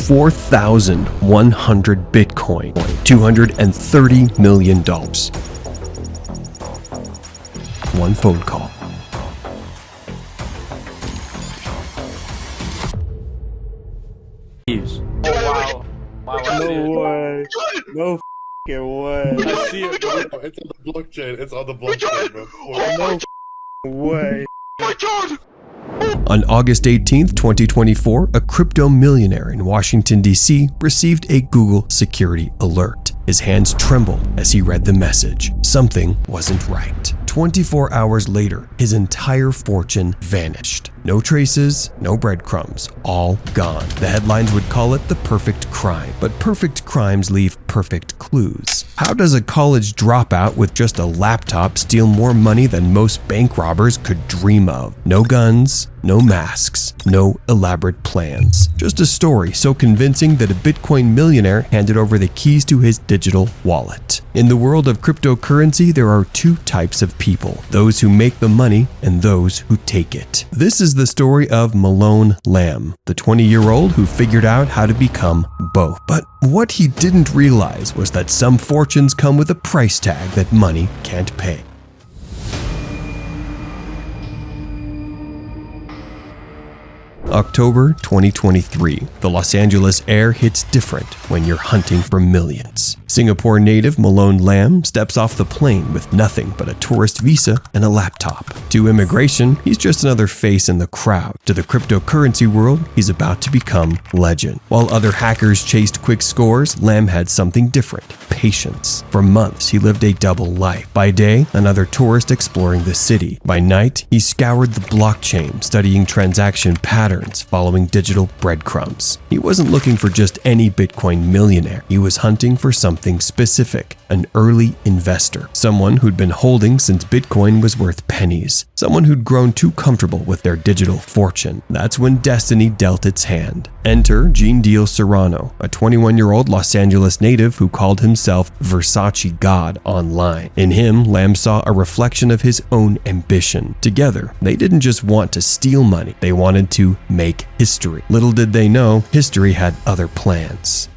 4,100 Bitcoin, $230 million. One phone call. Oh, wow. Wow, No way. No f***ing way. I see it, bro. It's on the blockchain. It's on the blockchain, bro. No way. On August 18, 2024, a crypto millionaire in Washington, D.C. received a Google security alert. His hands trembled as he read the message. Something wasn't right. 24 hours later, his entire fortune vanished. No traces, no breadcrumbs, all gone. The headlines would call it the perfect crime, but perfect crimes leave perfect clues. How does a college dropout with just a laptop steal more money than most bank robbers could dream of? No guns, no masks, no elaborate plans. Just a story so convincing that a Bitcoin millionaire handed over the keys to his digital wallet. In the world of cryptocurrency, there are two types of people: those who make the money and those who take it. This is the story of Malone Lam, the 20-year-old who figured out how to become both. But what he didn't realize was that some fortunes come with a price tag that money can't pay. October 2023. The Los Angeles air hits different when you're hunting for millions. Singapore native Malone Lam steps off the plane with nothing but a tourist visa and a laptop. To immigration, he's just another face in the crowd. To the cryptocurrency world, he's about to become legend. While other hackers chased quick scores, Lam had something different: patience. For months, he lived a double life. By day, another tourist exploring the city. By night, he scoured the blockchain, studying transaction patterns, following digital breadcrumbs. He wasn't looking for just any Bitcoin millionaire. He was hunting for something specific: an early investor, someone who'd been holding since Bitcoin was worth pennies, someone who'd grown too comfortable with their digital fortune. That's when destiny dealt its hand. Enter Gene Deal Serrano, a 21-year-old Los Angeles native who called himself Versace God online. In him, Lam saw a reflection of his own ambition. Together, they didn't just want to steal money, they wanted to make history. Little did they know, history had other plans.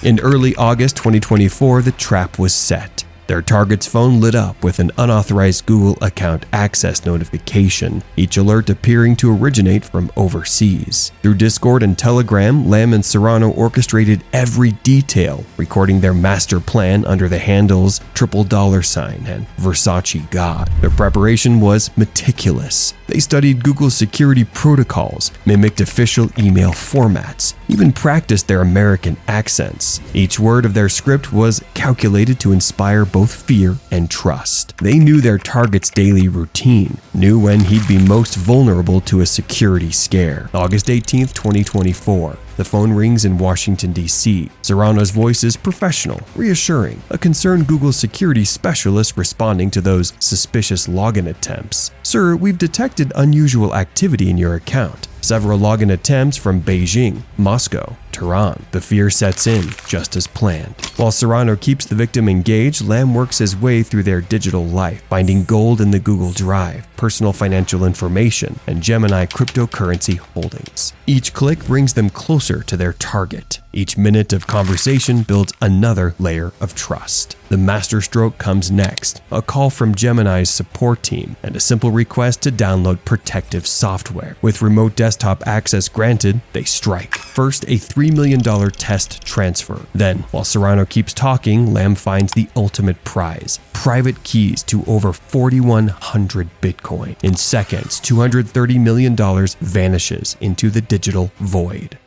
In early August 2024, the trap was set. Their target's phone lit up with an unauthorized Google account access notification, each alert appearing to originate from overseas. Through Discord and Telegram, Lam and Serrano orchestrated every detail, recording their master plan under the handles $$ and Versace God. Their preparation was meticulous. They studied Google's security protocols, mimicked official email formats, even practiced their American accents. Each word of their script was calculated to inspire both fear and trust. They knew their target's daily routine, knew when he'd be most vulnerable to a security scare. August 18, 2024. The phone rings in Washington, D.C. Serrano's voice is professional, reassuring, a concerned Google security specialist responding to those suspicious login attempts. "Sir, we've detected unusual activity in your account. Several login attempts from Beijing, Moscow, Tehran." The fear sets in, just as planned. While Serrano keeps the victim engaged, Lam works his way through their digital life, finding gold in the Google Drive, personal financial information, and Gemini cryptocurrency holdings. Each click brings them closer to their target. Each minute of conversation builds another layer of trust. The masterstroke comes next, a call from Gemini's support team and a simple request to download protective software. With remote desktop access granted, they strike. First, a $3 million test transfer. Then, while Serrano keeps talking, Lam finds the ultimate prize: private keys to over 4,100 Bitcoin. In seconds, $230 million vanishes into the digital void.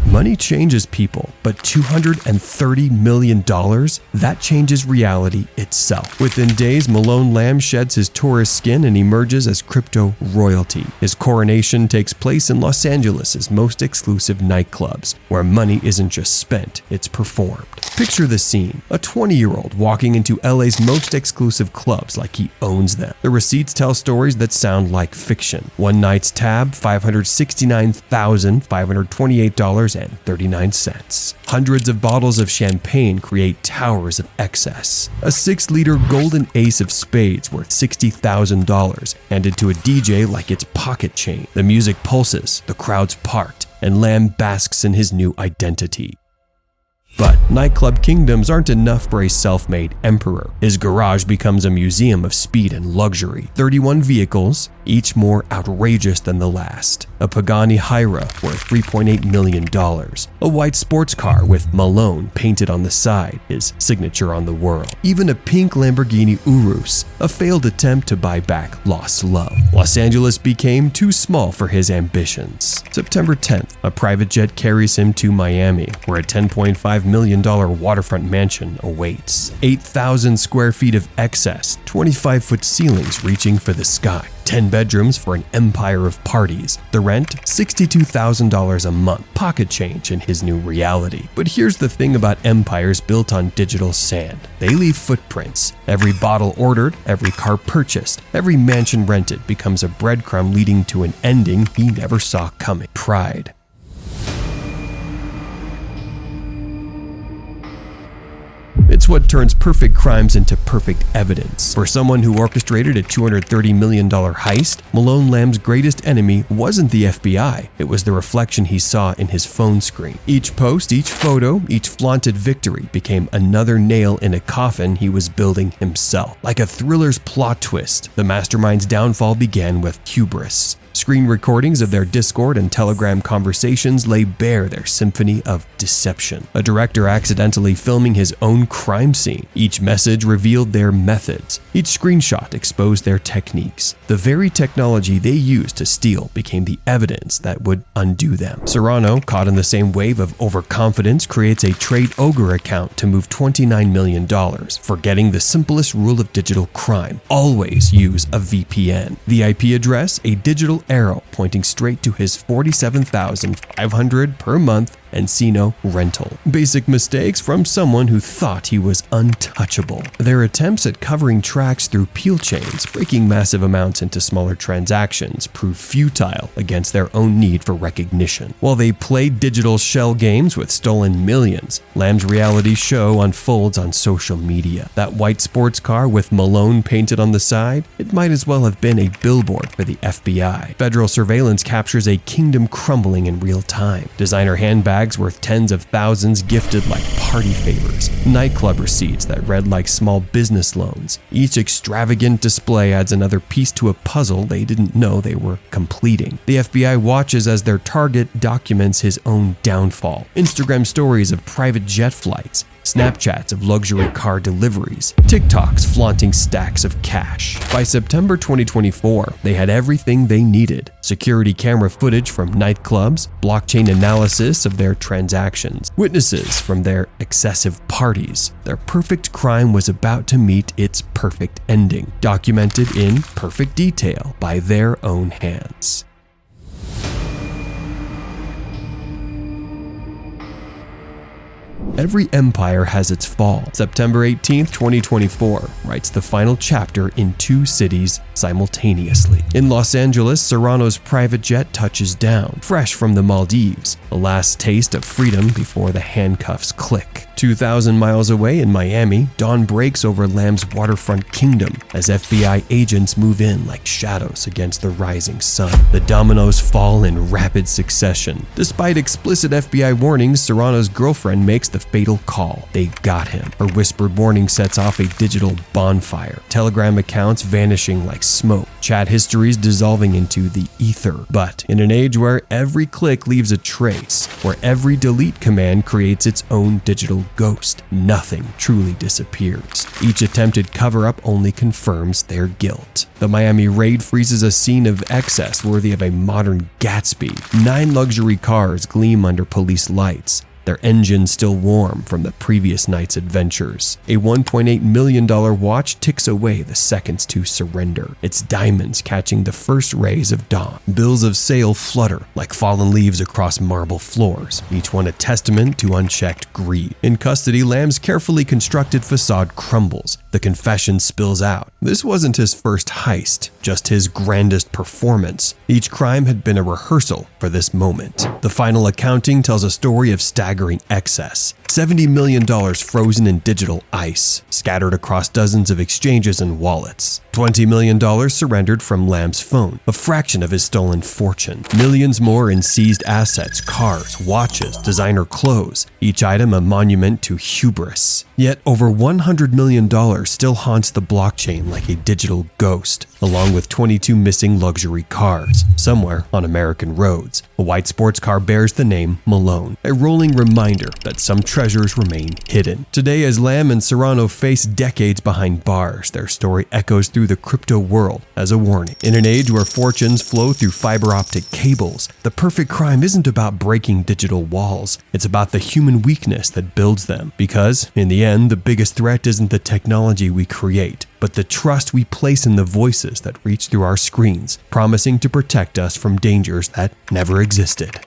Money changes people, but $230 million? That changes reality itself. Within days, Malone Lam sheds his tourist skin and emerges as crypto royalty. His coronation takes place in Los Angeles' most exclusive nightclubs, where money isn't just spent, it's performed. Picture the scene: a 20-year-old walking into LA's most exclusive clubs like he owns them. The receipts tell stories that sound like fiction. One night's tab, $569,528 $2.39. Hundreds of bottles of champagne create towers of excess. A 6-liter golden ace of spades worth $60,000 handed to a DJ like it's pocket chain. The music pulses, the crowd's parked, and Lam basks in his new identity. But nightclub kingdoms aren't enough for a self-made emperor. His garage becomes a museum of speed and luxury. 31 vehicles, each more outrageous than the last. A Pagani Hyra worth $3.8 million. A white sports car with Malone painted on the side, his signature on the world. Even a pink Lamborghini Urus, a failed attempt to buy back lost love. Los Angeles became too small for his ambitions. September 10th, a private jet carries him to Miami, where a $10.5 million waterfront mansion awaits. 8,000 square feet of excess, 25-foot ceilings reaching for the sky. 10 bedrooms for an empire of parties. The rent, $62,000 a month, pocket change in his new reality. But here's the thing about empires built on digital sand. They leave footprints. Every bottle ordered, every car purchased, every mansion rented becomes a breadcrumb leading to an ending he never saw coming. Pride. It's what turns perfect crimes into perfect evidence. For someone who orchestrated a $230 million heist, Malone Lam's greatest enemy wasn't the FBI. It was the reflection he saw in his phone screen. Each post, each photo, each flaunted victory became another nail in a coffin he was building himself. Like a thriller's plot twist, the mastermind's downfall began with hubris. Screen recordings of their Discord and Telegram conversations lay bare their symphony of deception. A director accidentally filming his own crime scene. Each message revealed their methods. Each screenshot exposed their techniques. The very technology they used to steal became the evidence that would undo them. Serrano, caught in the same wave of overconfidence, creates a Trade Ogre account to move $29 million, forgetting the simplest rule of digital crime. Always use a VPN. The IP address, a digital arrow pointing straight to his $47,500 per month Encino rental. Basic mistakes from someone who thought he was untouchable. Their attempts at covering tracks through peel chains, breaking massive amounts into smaller transactions, proved futile against their own need for recognition. While they played digital shell games with stolen millions, Lam's reality show unfolds on social media. That white sports car with Malone painted on the side, it might as well have been a billboard for the FBI. Federal surveillance captures a kingdom crumbling in real time. Designer handbags worth tens of thousands gifted like party favors. Nightclub receipts that read like small business loans. Each extravagant display adds another piece to a puzzle they didn't know they were completing. The FBI watches as their target documents his own downfall. Instagram stories of private jet flights, Snapchats of luxury car deliveries, TikToks flaunting stacks of cash. By September 2024, they had everything they needed. Security camera footage from nightclubs, blockchain analysis of their transactions, witnesses from their excessive parties. Their perfect crime was about to meet its perfect ending, documented in perfect detail by their own hands. Every empire has its fall. September 18, 2024 writes the final chapter in two cities simultaneously. In Los Angeles, Serrano's private jet touches down, fresh from the Maldives, a last taste of freedom before the handcuffs click. 2,000 miles away in Miami, dawn breaks over Lam's waterfront kingdom as FBI agents move in like shadows against the rising sun. The dominoes fall in rapid succession. Despite explicit FBI warnings, Serrano's girlfriend makes the fatal call. They got him. Her whispered warning sets off a digital bonfire. Telegram accounts vanishing like smoke. Chat histories dissolving into the ether. But in an age where every click leaves a trace, where every delete command creates its own digital ghost, nothing truly disappears. Each attempted cover-up only confirms their guilt. The Miami raid freezes a scene of excess worthy of a modern Gatsby. 9 luxury cars gleam under police lights, their engines still warm from the previous night's adventures. A $1.8 million watch ticks away the seconds to surrender, its diamonds catching the first rays of dawn. Bills of sale flutter like fallen leaves across marble floors, each one a testament to unchecked greed. In custody, Lam's carefully constructed facade crumbles, The confession spills out. This wasn't his first heist, just his grandest performance. Each crime had been a rehearsal for this moment. The final accounting tells a story of staggering excess. $70 million frozen in digital ice, scattered across dozens of exchanges and wallets. $20 million surrendered from Lam's phone, a fraction of his stolen fortune. Millions more in seized assets, cars, watches, designer clothes, each item a monument to hubris. Yet over $100 million still haunts the blockchain like a digital ghost, along with 22 missing luxury cars, somewhere on American roads. A white sports car bears the name Malone, a rolling reminder that some treasures remain hidden. Today, as Lam and Serrano face decades behind bars, their story echoes through the crypto world as a warning. In an age where fortunes flow through fiber optic cables, the perfect crime isn't about breaking digital walls. It's about the human weakness that builds them. Because, in the end, the biggest threat isn't the technology we create, but the trust we place in the voices that reach through our screens, promising to protect us from dangers that never existed.